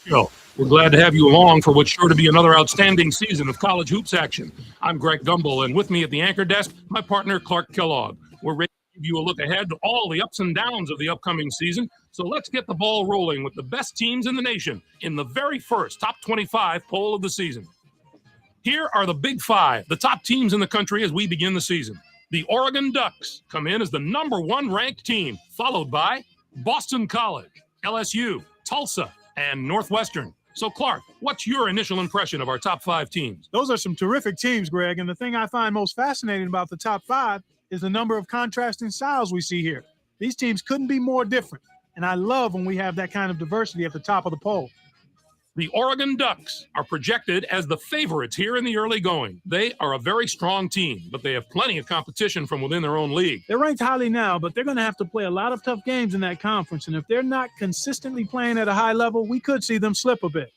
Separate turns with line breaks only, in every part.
Show. We're glad to have you along for what's sure to be another outstanding season of college hoops action. I'm Greg Gumbel, and with me at the anchor desk, my partner Clark Kellogg. We're ready to give you a look ahead to all the ups and downs of the upcoming season. So let's get the ball rolling with the best teams in the nation in the very first top 25 poll of the season. Here are the Big Five, the top teams in the country as we begin the season. The Oregon Ducks come in as the #1 ranked team, followed by Boston College, LSU, Tulsa, and Northwestern. So, Clark, what's your initial impression of our top 5 teams?
Those are some terrific teams, Greg. And the thing I find most fascinating about the top 5 is the number of contrasting styles we see here. These teams couldn't be more different. And I love when we have that kind of diversity at the top of the poll.
The Oregon Ducks are projected as the favorites here in the early going. They are a very strong team, but they have plenty of competition from within their own league.
They're ranked highly now, but they're going to have to play a lot of tough games in that conference. And if they're not consistently playing at a high level, we could see them slip a bit.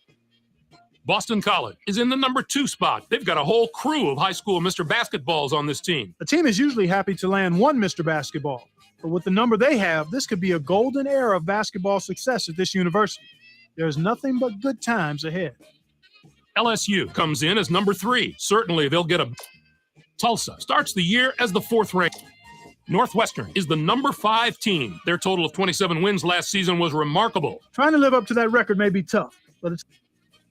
Boston College is in the #2 spot. They've got a whole crew of high school Mr. Basketballs on this team.
A team is usually happy to land one Mr. Basketball. But with the number they have, this could be a golden era of basketball success at this university. There's nothing but good times ahead.
LSU comes in as #3. Certainly they'll get a... Tulsa starts the year as the 4th ranked. Northwestern is the #5 team. Their total of 27 wins last season was remarkable.
Trying to live up to that record may be tough, but it's...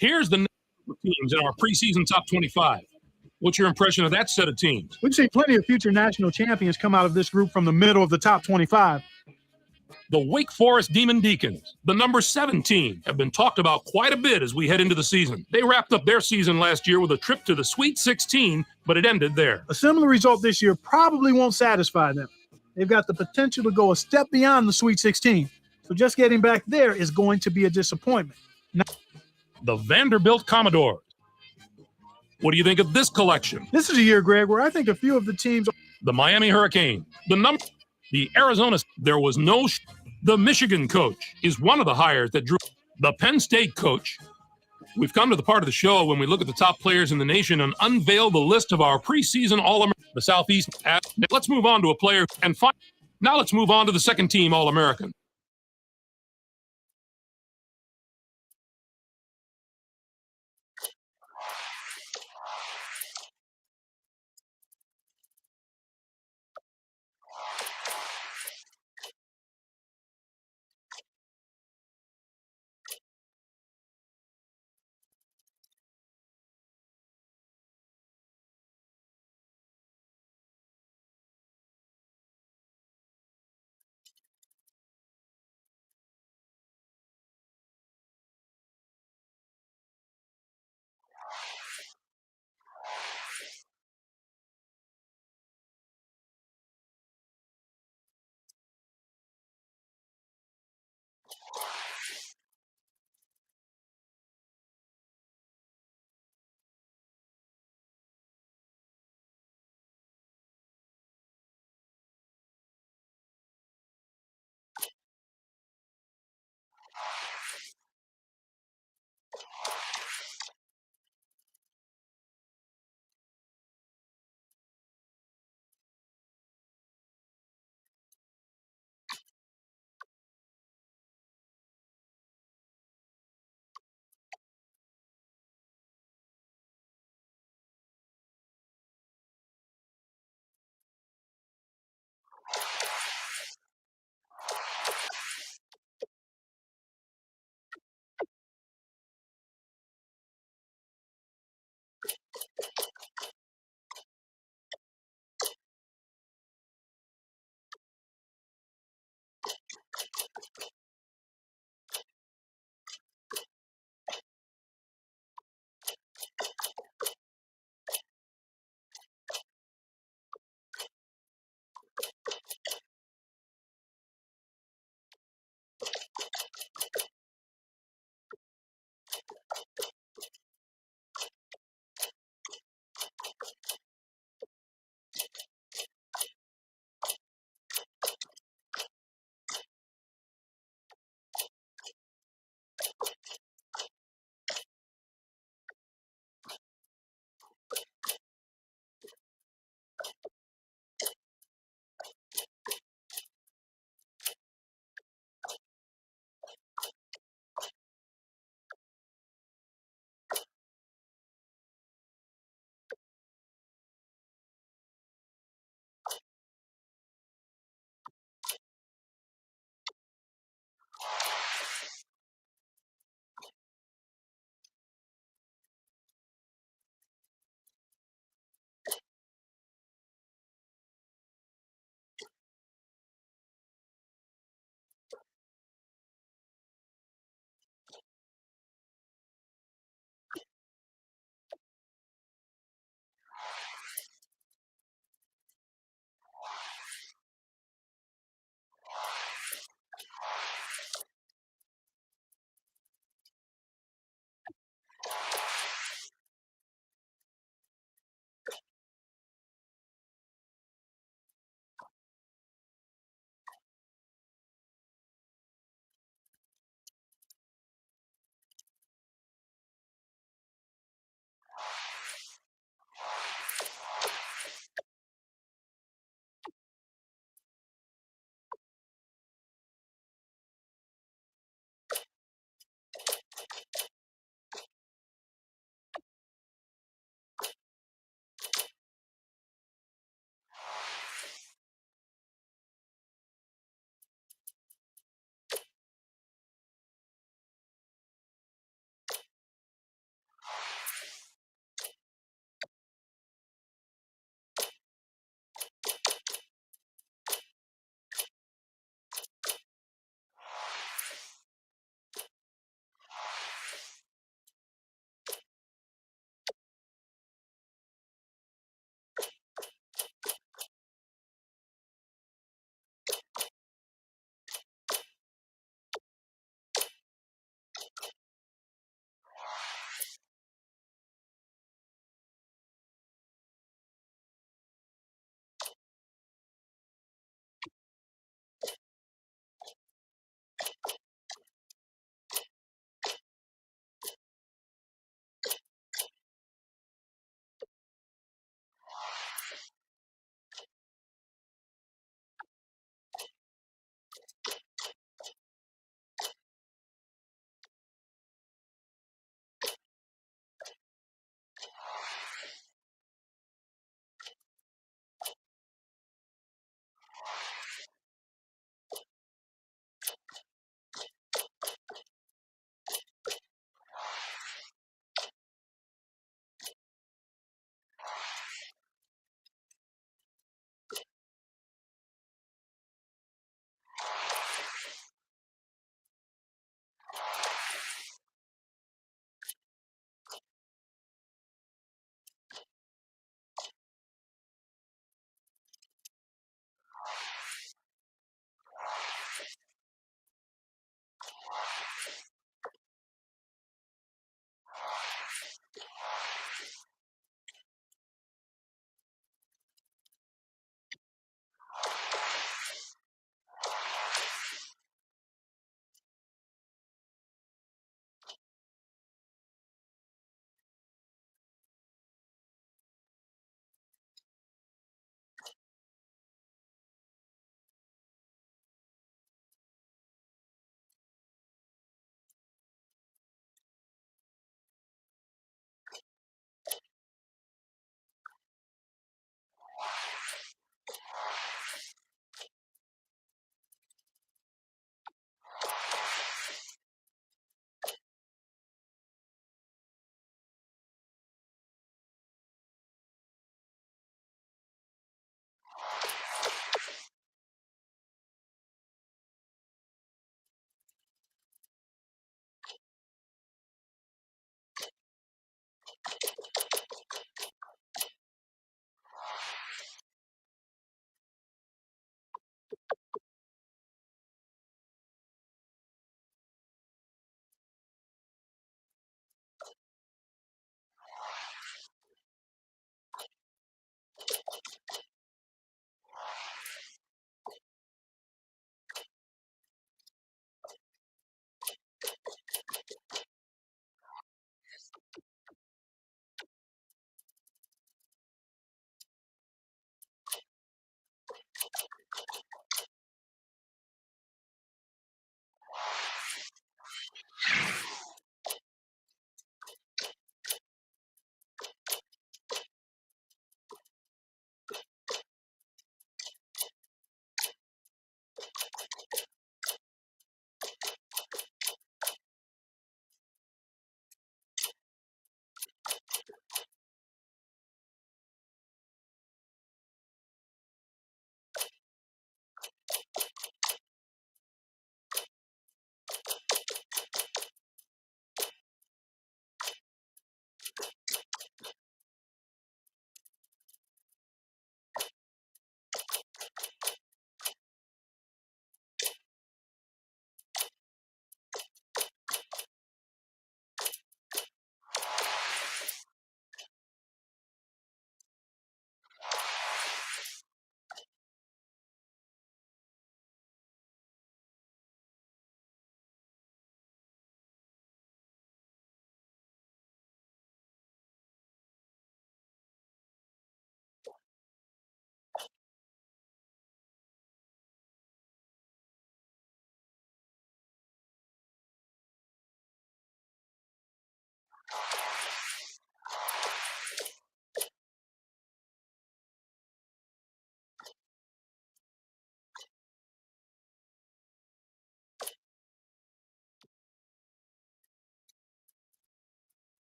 Here's the teams in our preseason top 25. What's your impression of that set of teams?
We've seen plenty of future national champions come out of this group from the middle of the top 25.
The Wake Forest Demon Deacons, the #7 team, have been talked about quite a bit as we head into the season. They wrapped up their season last year with a trip to the Sweet 16, but it ended there.
A similar result this year probably won't satisfy them. They've got the potential to go a step beyond the Sweet 16, so just getting back there is going to be a disappointment.
The Vanderbilt Commodores. What do you think of this collection?
This is a year, Greg, where I think a few of the teams...
The Miami Hurricane, the Arizona, there was no... The Michigan coach is one of the hires that drew the Penn State coach. We've come to the part of the show when we look at the top players in the nation and unveil the list of our preseason All-American. The Southeast. Let's move on to a player and find. Now let's move on to the second team All-American.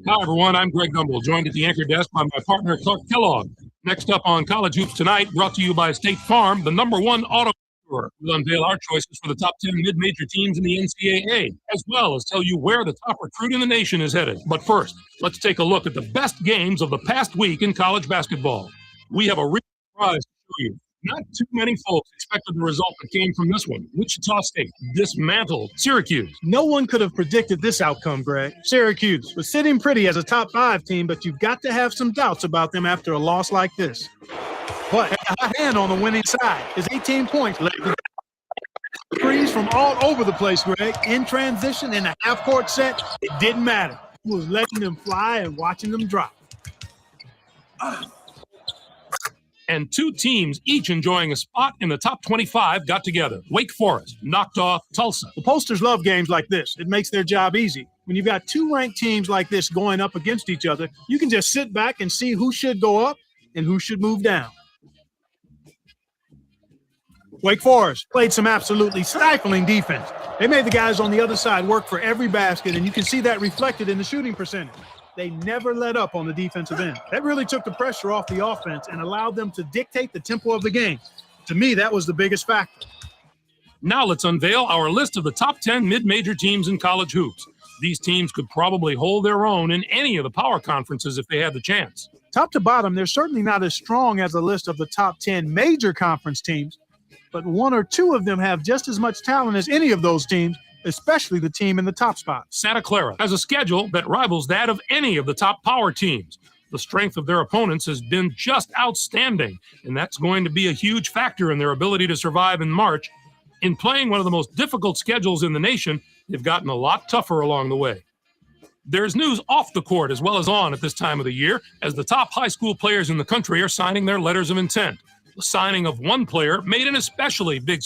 Hi, everyone. I'm Greg Gumbel, joined at the anchor desk by my partner, Clark Kellogg. Next up on College Hoops Tonight, brought to you by State Farm, the #1 auto insurer. We'll unveil our choices for the top 10 mid-major teams in the NCAA, as well as tell you where the top recruit in the nation is headed. But first, let's take a look at the best games of the past week in college basketball. We have a real surprise to show you. Not too many folks expected the result that came from this one. Wichita State dismantled Syracuse.
No one could have predicted this outcome, Greg. Syracuse was sitting pretty as a top 5 team, but you've got to have some doubts about them after a loss like this. But had a hot hand on the winning side. His 18 points led to threes from all over the place, Greg. In transition, in a half-court set, it didn't matter. He was letting them fly and watching them drop.
And two teams, each enjoying a spot in the top 25, got together. Wake Forest knocked off Tulsa.
The posters love games like this. It makes their job easy. When you've got two ranked teams like this going up against each other, you can just sit back and see who should go up and who should move down. Wake Forest played some absolutely stifling defense. They made the guys on the other side work for every basket, and you can see that reflected in the shooting percentage. They never let up on the defensive end. That really took the pressure off the offense and allowed them to dictate the tempo of the game. To me, that was the biggest factor.
Now let's unveil our list of the top 10 mid-major teams in college hoops. These teams could probably hold their own in any of the power conferences if they had the chance.
Top to bottom, they're certainly not as strong as a list of the top 10 major conference teams, but one or two of them have just as much talent as any of those teams, especially the team in the top spot.
Santa Clara has a schedule that rivals that of any of the top power teams. The strength of their opponents has been just outstanding, and that's going to be a huge factor in their ability to survive in March. In playing one of the most difficult schedules in the nation, they've gotten a lot tougher along the way. There's news off the court as well as on at this time of the year, as the top high school players in the country are signing their letters of intent. The signing of one player made an especially big